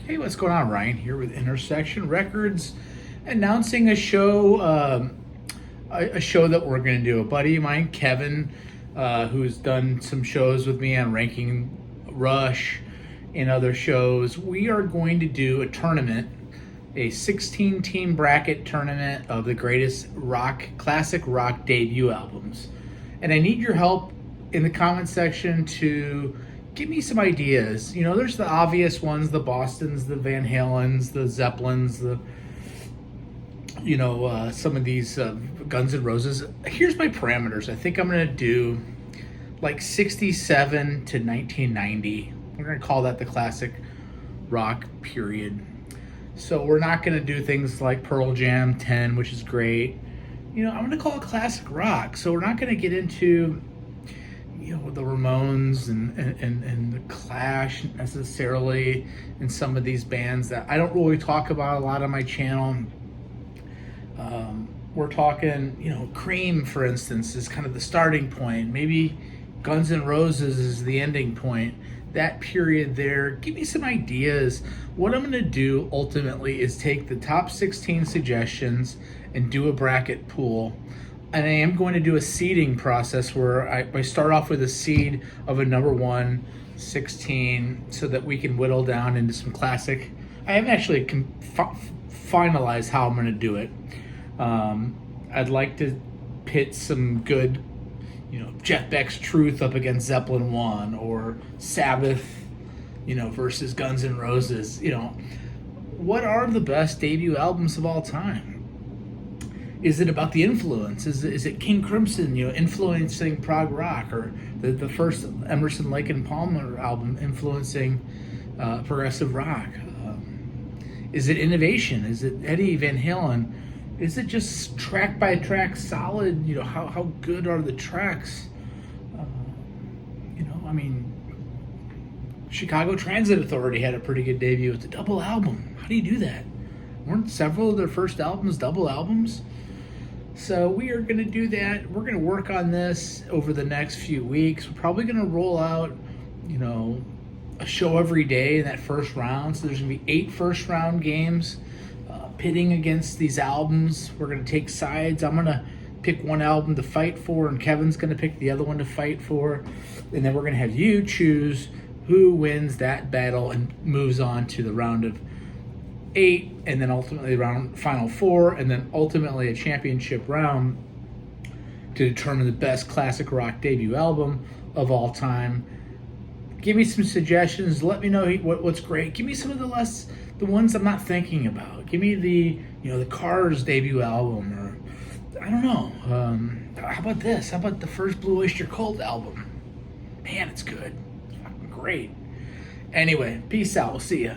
Hey, what's going on? Ryan here with Intersection Records, announcing a show, a show that we're going to do. A buddy of mine, Kevin, who's done some shows with me on Ranking Rush and other shows. We are going to do a tournament, a 16-team bracket tournament of the greatest classic rock debut albums, and I need your help in the comment section to give me some ideas. You know, there's the obvious ones, the Bostons, the Van Halens, the Zeppelins, some of these Guns N' Roses. Here's my parameters. I think I'm going to do like 67 to 1990. We're going to call that the classic rock period. So we're not going to do things like Pearl Jam 10, which is great. You know, I'm going to call it classic rock. So we're not going to get into the Ramones and the Clash necessarily, and some of these bands that I don't really talk about a lot on my channel. We're talking, Cream, for instance, is kind of the starting point. Maybe Guns N' Roses is the ending point. That period there, give me some ideas. What I'm going to do ultimately is take the top 16 suggestions and do a bracket pool. And I am going to do a seeding process where I start off with a seed of a number 1, 16, so that we can whittle down into some classic. I haven't actually finalized how I'm going to do it. I'd like to pit some good, Jeff Beck's Truth up against Zeppelin 1, or Sabbath, versus Guns N' Roses. What are the best debut albums of all time? Is it about the influence? Is it King Crimson, influencing prog rock, or the first Emerson, Lake and Palmer album influencing progressive rock? Is it innovation? Is it Eddie Van Halen? Is it just track by track solid? How good are the tracks? Chicago Transit Authority had a pretty good debut. It's a double album. How do you do that? Weren't several of their first albums double albums? So we are going to do that. We're going to work on this over the next few weeks. We're probably going to roll out, a show every day in that first round. So there's going to be 8 first round games pitting against these albums. We're going to take sides. I'm going to pick one album to fight for, and Kevin's going to pick the other one to fight for. And then we're going to have you choose who wins that battle and moves on to the round of 8, and then ultimately the final 4, and then ultimately a championship round to determine the best classic rock debut album of all time. Give me some suggestions. Let me know what's great. Give me some of the ones I'm not thinking about. Give me the Cars debut album, or I don't know. How about this? How about the first Blue Oyster Cult album? Man, it's good. It's fucking great. Anyway, peace out. We'll see ya.